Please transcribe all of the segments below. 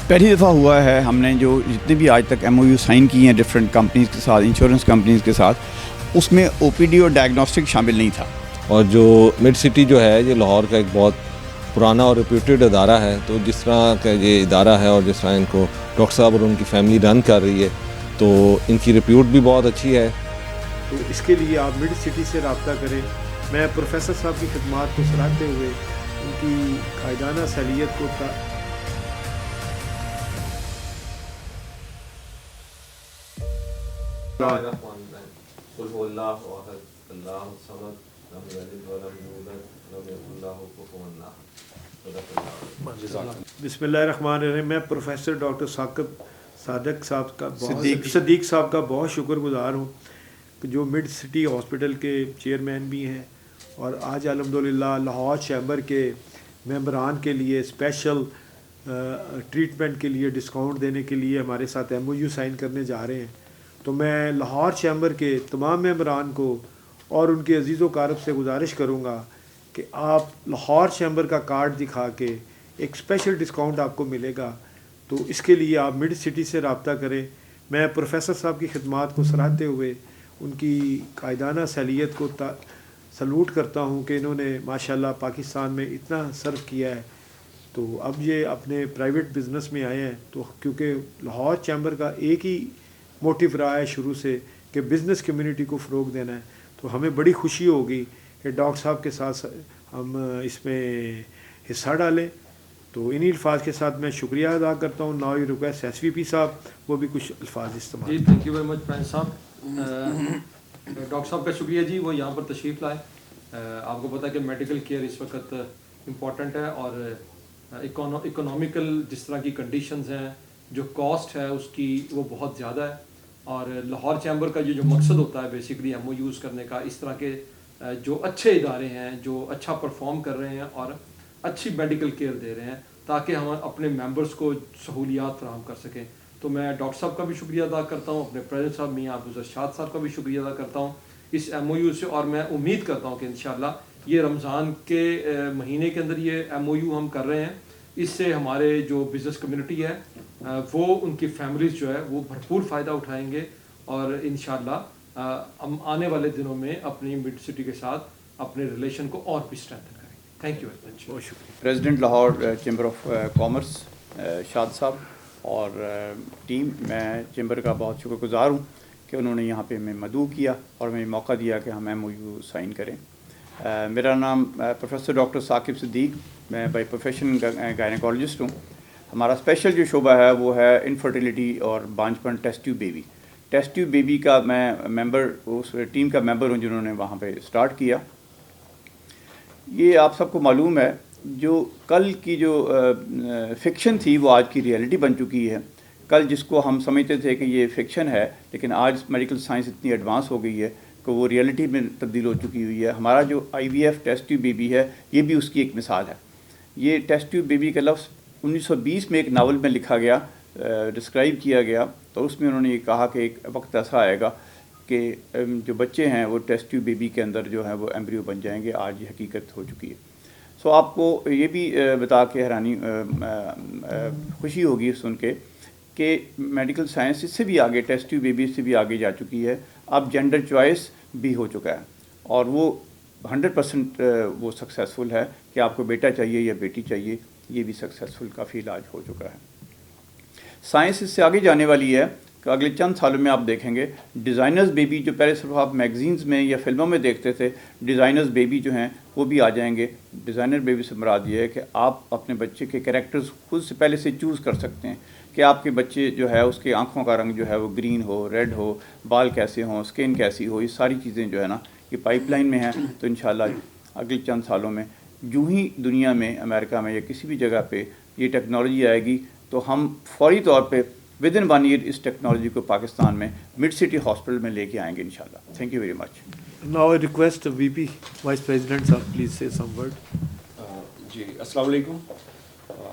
پہلی دفعہ ہوا ہے ہم نے جو جتنے بھی آج تک ایم او یو سائن کیے ہیں ڈفرینٹ کمپنیز کے ساتھ، انشورنس کمپنیز کے ساتھ، اس میں او پی ڈی اور ڈائگنوسٹک شامل نہیں تھا. اور جو مڈ سٹی جو ہے یہ لاہور کا ایک بہت پرانا اور ریپیوٹیڈ ادارہ ہے، تو جس طرح کا یہ ادارہ ہے اور جس طرح ان کو ڈاکٹر صاحب اور ان کی فیملی رن کر رہی ہے تو ان کی ریپیوٹ بھی بہت اچھی ہے. تو اس کے لیے آپ مڈ سٹی سے رابطہ کریں. میں پروفیسر صاحب کی خدمات کو سراہتے ہوئے ان کی قائدانہ صلاحیت کو بسم اللہ الرحمن الرحیم. میں پروفیسر ڈاکٹر صادق صاحب کا صدیق صاحب کا بہت شکر گزار ہوں جو مڈ سٹی ہاسپٹل کے چیئرمین بھی ہیں، اور آج الحمدللہ لاہور چیمبر کے ممبران کے لیے اسپیشل ٹریٹمنٹ کے لیے ڈسکاؤنٹ دینے کے لیے ہمارے ساتھ ایم او یو سائن کرنے جا رہے ہیں. تو میں لاہور چیمبر کے تمام ممبران کو اور ان کے عزیز و اقارب سے گزارش کروں گا کہ آپ لاہور چیمبر کا کارڈ دکھا کے ایک اسپیشل ڈسکاؤنٹ آپ کو ملے گا. تو اس کے لیے آپ مڈ سٹی سے رابطہ کریں. میں پروفیسر صاحب کی خدمات کو سراہتے ہوئے ان کی قائدانہ صلاحیت کو سلوٹ کرتا ہوں کہ انہوں نے ماشاءاللہ پاکستان میں اتنا سرو کیا ہے. تو اب یہ اپنے پرائیویٹ بزنس میں آئے ہیں، تو کیونکہ لاہور چیمبر کا ایک ہی موٹیو رہا ہے شروع سے کہ بزنس کمیونٹی کو فروغ دینا ہے، تو ہمیں بڑی خوشی ہوگی کہ ڈاکٹر صاحب کے ساتھ ہم اس میں حصہ ڈالیں. تو انہی الفاظ کے ساتھ میں شکریہ ادا کرتا ہوں. Now you request S V P صاحب وہ بھی کچھ الفاظ استعمال. جی thank you very much prince sahab. Doctor صاحب کا شکریہ جی، وہ یہاں پر تشریف لائے. آپ کو پتہ ہے کہ میڈیکل کیئر اس وقت امپورٹنٹ ہے، اور اکنامیکل جس طرح کی کنڈیشنز ہیں، جو کاسٹ ہے اس کی وہ بہت زیادہ ہے. اور لاہور چیمبر کا یہ جو مقصد ہوتا ہے بیسیکلی ایم او یوز کرنے کا، اس طرح کے جو اچھے ادارے ہیں جو اچھا پرفارم کر رہے ہیں اور اچھی میڈیکل کیئر دے رہے ہیں تاکہ ہم اپنے ممبرس کو سہولیات فراہم کر سکیں. تو میں ڈاکٹر صاحب کا بھی شکریہ ادا کرتا ہوں، اپنے پریزیڈنٹ صاحب میاں ابو ارشاد صاحب کا بھی شکریہ ادا کرتا ہوں اس ایم او یو سے. اور میں امید کرتا ہوں کہ انشاءاللہ یہ رمضان کے مہینے کے اندر یہ ایم او یو ہم کر رہے ہیں، اس سے ہمارے جو بزنس کمیونٹی ہے وہ ان کی فیملیز جو ہے وہ بھرپور فائدہ اٹھائیں گے، اور انشاءاللہ ہم آنے والے دنوں میں اپنی مڈ سٹی کے ساتھ اپنے ریلیشن کو اور بھی اسٹرینتھن کریں گے. تھینک یو ویری مچ. بہت شکریہ. President Lahore chamber of commerce شاد صاحب اور ٹیم، میں چیمبر کا بہت شکر گزار ہوں کہ انہوں نے یہاں پہ ہمیں مدعو کیا اور ہمیں موقع دیا کہ ہم ایم او یو سائن کریں. میرا نام پروفیسر ڈاکٹر ثاقب صدیق، میں بائی پروفیشن گائنیکالوجسٹ ہوں. ہمارا اسپیشل جو شعبہ ہے وہ ہے انفرٹیلیٹی اور بانجپن test tube baby. Test tube baby کا میں ممبر، اس ٹیم کا ممبر ہوں جنہوں نے وہاں پہ اسٹارٹ کیا. یہ آپ سب کو معلوم ہے جو کل کی جو فکشن تھی وہ آج کی ریئلٹی بن چکی ہے. کل جس کو ہم سمجھتے تھے کہ یہ فکشن ہے، لیکن آج میڈیکل سائنس اتنی ایڈوانس ہو گئی ہے کہ وہ ریئلٹی میں تبدیل ہو چکی ہوئی ہے. ہمارا جو آئی وی ایف ٹیسٹ ٹیوب بیبی ہے یہ بھی اس کی ایک مثال ہے. یہ ٹیسٹ ٹیوب بیبی کا لفظ 1920 میں ایک ناول میں لکھا گیا، ڈسکرائب کیا گیا، تو اس میں انہوں نے یہ کہا کہ ایک وقت ایسا آئے گا کہ جو بچے ہیں وہ ٹیسٹ ٹیوب بیبی کے اندر جو ہے وہ ایمبریو بن جائیں گے. آج یہ حقیقت ہو چکی ہے. سو آپ کو یہ بھی بتا کے حیرانی خوشی ہوگی سن کے کہ میڈیکل سائنس اس سے بھی آگے، ٹیسٹ ٹیوب بیبی سے بھی آگے جا چکی ہے. اب جینڈر چوائس بھی ہو چکا ہے اور وہ 100% وہ سکسیزفل ہے کہ آپ کو بیٹا چاہیے یا بیٹی چاہیے. یہ بھی سکسیزفل کافی علاج ہو چکا ہے. سائنس اس سے آگے جانے والی ہے کہ اگلے چند سالوں میں آپ دیکھیں گے ڈیزائنرز بیبی، جو پہلے صرف آپ میگزینز میں یا فلموں میں دیکھتے تھے، ڈیزائنرز بیبی جو ہیں وہ بھی آ جائیں گے. ڈیزائنر بیبی سے مراد یہ ہے کہ آپ اپنے بچے کے کریکٹرز خود سے پہلے سے چوز کر سکتے ہیں کہ آپ کے بچے جو ہے اس کے آنکھوں کا رنگ جو ہے وہ گرین ہو، ریڈ ہو، بال کیسے ہوں، اسکن کیسی ہو. یہ ساری چیزیں جو ہے نا یہ پائپ لائن میں ہیں. تو انشاءاللہ اگلے چند سالوں میں جو ہی دنیا میں، امریکہ میں یا کسی بھی جگہ پہ یہ ٹیکنالوجی آئے گی تو ہم فوری طور پہ ود ان 1 ایئر اس ٹیکنالوجی کو پاکستان میں مڈ سٹی ہاسپٹل میں لے کے آئیں گے انشاءاللہ. Thank you very much. Now I request V P vice president صاحب پلیز سے سم ورڈ. جی السلام علیکم.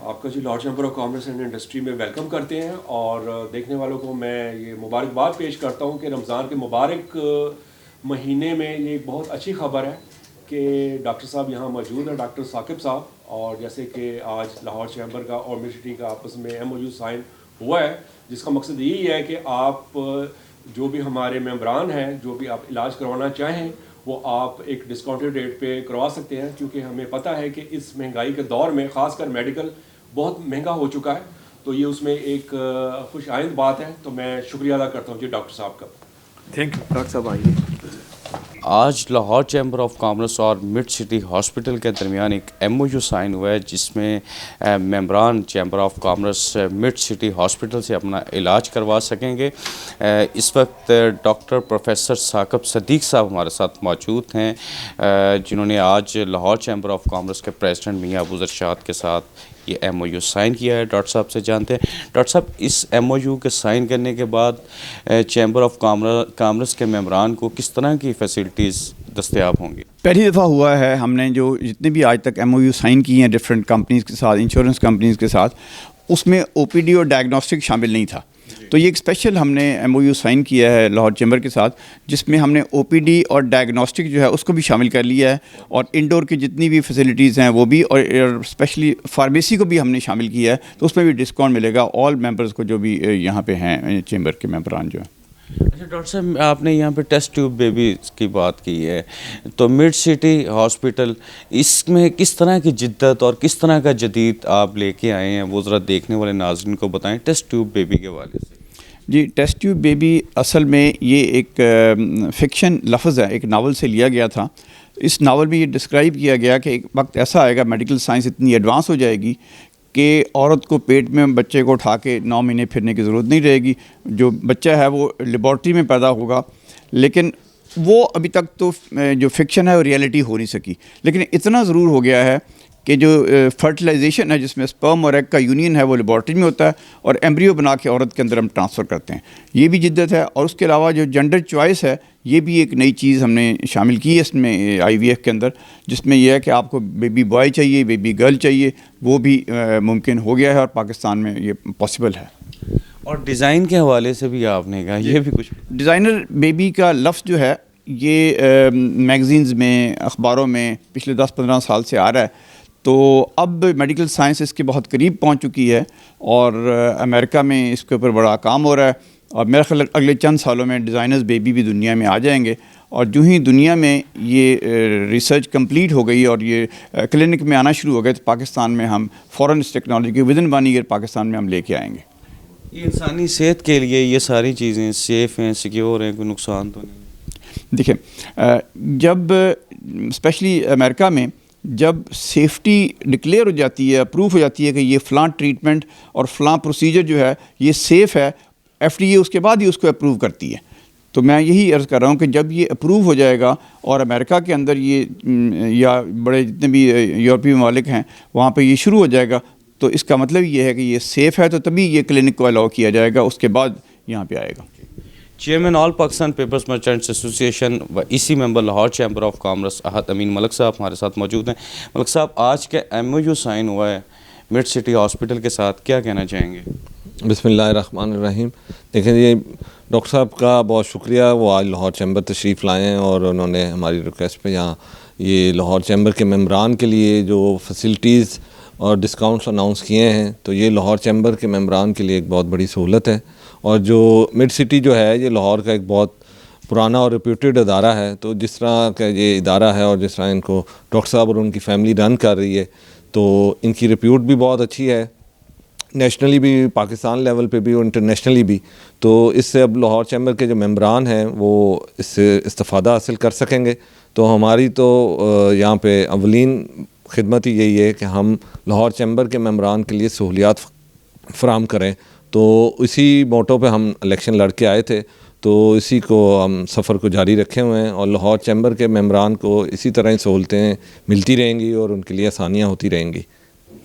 آپ کا جی Lahore chamber of commerce and industry میں ویلکم کرتے ہیں، اور دیکھنے والوں کو میں یہ مبارکباد پیش کرتا ہوں کہ رمضان کے مبارک مہینے میں یہ ایک بہت اچھی خبر ہے کہ ڈاکٹر صاحب یہاں موجود ہیں، ڈاکٹر ثاقب صاحب، اور جیسے کہ آج لاہور چیمبر کا اور مڈ سٹی کا آپس میں MOU سائن ہوا ہے، جس کا مقصد یہی ہے کہ آپ جو بھی ہمارے ممبران ہیں جو بھی آپ علاج کروانا چاہیں وہ آپ ایک ڈسکاؤنٹڈ ریٹ پہ کروا سکتے ہیں، کیونکہ ہمیں پتہ ہے کہ اس مہنگائی کے دور میں خاص کر میڈیکل بہت مہنگا ہو چکا ہے، تو یہ اس میں ایک خوش آئند بات ہے. تو میں شکریہ ادا کرتا ہوں جی ڈاکٹر صاحب کا. تھینک یو ڈاکٹر صاحب. آئیے. آج لاہور چیمبر آف کامرس اور مڈ سٹی ہاسپٹل کے درمیان ایک MOU سائن ہوا ہے، جس میں ممبران chamber of commerce mid city hospital سے اپنا علاج کروا سکیں گے. اس وقت ڈاکٹر پروفیسر ثاقب صدیق صاحب ہمارے ساتھ موجود ہیں، جنہوں نے آج لاہور چیمبر آف کامرس کے پریزیڈنٹ میاں ابو ذر شاد کے ساتھ یہ MOU سائن کیا ہے. ڈاکٹر صاحب سے جانتے ہیں. ڈاکٹر صاحب، اس MOU کے سائن کرنے کے بعد چیمبر آف کامرس کے ممبران کو کس طرح کی فیسلٹیز دستیاب ہوں گی؟ پہلی دفعہ ہوا ہے ہم نے جو جتنے بھی آج تک MOU سائن کی ہیں ڈفرینٹ کمپنیز کے ساتھ، انشورنس کمپنیز کے ساتھ، اس میں OPD اور ڈائگنوسٹک شامل نہیں تھا. تو یہ ایک اسپیشل ہم نے MOU سائن کیا ہے لاہور چیمبر کے ساتھ، جس میں ہم نے OPD اور ڈائگنوسٹک جو ہے اس کو بھی شامل کر لیا ہے، اور انڈور کی جتنی بھی فیسلٹیز ہیں وہ بھی، اور اسپیشلی فارمیسی کو بھی ہم نے شامل کیا ہے. تو اس میں بھی ڈسکاؤنٹ ملے گا آل ممبرز کو جو بھی یہاں پہ ہیں چیمبر کے ممبران جو ہیں. اچھا ڈاکٹر صاحب، آپ نے یہاں پہ ٹیسٹ ٹیوب بیبی کی بات کی ہے، تو مڈ سٹی ہاسپٹل اس میں کس طرح کی جدت اور کس طرح کا جدید آپ لے کے آئے ہیں، وہ ذرا دیکھنے والے ناظرین کو بتائیں ٹیسٹ ٹیوب بیبی کے حوالے سے. جی، ٹیسٹ ٹیوب بیبی اصل میں یہ ایک فکشن لفظ ہے، ایک ناول سے لیا گیا تھا. اس ناول میں یہ ڈسکرائب کیا گیا کہ ایک وقت ایسا آئے گا، میڈیکل سائنس اتنی ایڈوانس ہو جائے گی کہ عورت کو پیٹ میں بچے کو اٹھا کے 9 مہینے پھرنے کی ضرورت نہیں رہے گی. جو بچہ ہے وہ لیبارٹری میں پیدا ہوگا، لیکن وہ ابھی تک تو جو فکشن ہے وہ ریئلٹی ہو نہیں سکی. لیکن اتنا ضرور ہو گیا ہے کہ جو فرٹیلائزیشن ہے، جس میں سپرم اور ایگ کا یونین ہے، وہ لیبارٹری میں ہوتا ہے، اور ایمبریو بنا کے عورت کے اندر ہم ٹرانسفر کرتے ہیں. یہ بھی جدت ہے. اور اس کے علاوہ جو جنڈر چوائس ہے، یہ بھی ایک نئی چیز ہم نے شامل کی ہے اس میں IVF کے اندر، جس میں یہ ہے کہ آپ کو بیبی بوائے چاہیے، بیبی گرل چاہیے، وہ بھی ممکن ہو گیا ہے، اور پاکستان میں یہ پاسبل ہے. اور ڈیزائن کے حوالے سے بھی آپ نے کہا یہ بھی کچھ ڈیزائنر بیبی کا لفظ جو ہے یہ میگزینز میں، اخباروں میں پچھلے 10-15 سال سے آ رہا ہے. تو اب میڈیکل سائنس اس کے بہت قریب پہنچ چکی ہے، اور امریکہ میں اس کے اوپر بڑا کام ہو رہا ہے. اور میرا خیال اگلے چند سالوں میں ڈیزائنرز بیبی بھی دنیا میں آ جائیں گے. اور جو ہی دنیا میں یہ ریسرچ کمپلیٹ ہو گئی اور یہ کلینک میں آنا شروع ہو گئے، تو پاکستان میں ہم فوراً اس ٹیکنالوجی کے ودن 1 ایئر پاکستان میں ہم لے کے آئیں گے. یہ انسانی صحت کے لیے یہ ساری چیزیں سیف ہیں، سیکیور ہیں، کوئی نقصان تو نہیں؟ دیکھیں، جب اسپیشلی امریکہ میں جب سیفٹی ڈکلیئر ہو جاتی ہے، اپروو ہو جاتی ہے کہ یہ فلاں ٹریٹمنٹ اور فلاں پروسیجر جو ہے یہ سیف ہے، FDA اس کے بعد ہی اس کو اپروو کرتی ہے. تو میں یہی عرض کر رہا ہوں کہ جب یہ اپروو ہو جائے گا اور امریکہ کے اندر یہ یا بڑے جتنے بھی یورپی ممالک ہیں وہاں پہ یہ شروع ہو جائے گا، تو اس کا مطلب یہ ہے کہ یہ سیف ہے، تو تبھی یہ کلینک کو الاؤ کیا جائے گا، اس کے بعد یہاں پہ آئے گا. چیئرمین آل پاکستان پیپرز مرچنٹس ایسوسیشن و اسی ممبر لاہور چیمبر آف کامرس احد امین ملک صاحب ہمارے ساتھ موجود ہیں. ملک صاحب، آج کے MOU سائن ہوا ہے مڈ سٹی ہاسپٹل کے ساتھ، کیا کہنا چاہیں گے؟ بسم اللہ الرحمن الرحیم. دیکھیں، یہ ڈاکٹر صاحب کا بہت شکریہ، وہ آج لاہور چیمبر تشریف لائے ہیں، اور انہوں نے ہماری ریکویسٹ پہ یہاں یہ لاہور چیمبر کے ممبران کے لیے جو فیسلٹیز اور ڈسکاؤنٹس اناؤنس کیے ہیں، تو یہ لاہور چیمبر کے ممبران کے لیے ایک بہت بڑی سہولت ہے. اور جو مڈ سٹی جو ہے یہ لاہور کا ایک بہت پرانا اور ریپیوٹیڈ ادارہ ہے. تو جس طرح کا یہ ادارہ ہے اور جس طرح ان کو ڈاکٹر صاحب اور ان کی فیملی رن کر رہی ہے، تو ان کی ریپیوٹ بھی بہت اچھی ہے، نیشنلی بھی، پاکستان لیول پہ بھی اور انٹرنیشنلی بھی. تو اس سے اب لاہور چیمبر کے جو ممبران ہیں وہ اس سے استفادہ حاصل کر سکیں گے. تو ہماری تو یہاں پہ اولین خدمت ہی یہی ہے کہ ہم لاہور چیمبر کے ممبران کے لیے سہولیات فراہم کریں. تو اسی موٹو پہ ہم الیکشن لڑ کے آئے تھے، تو اسی کو ہم سفر کو جاری رکھے ہوئے ہیں، اور لاہور چیمبر کے ممبران کو اسی طرح سہولتیں ملتی رہیں گی اور ان کے لیے آسانیاں ہوتی رہیں گی.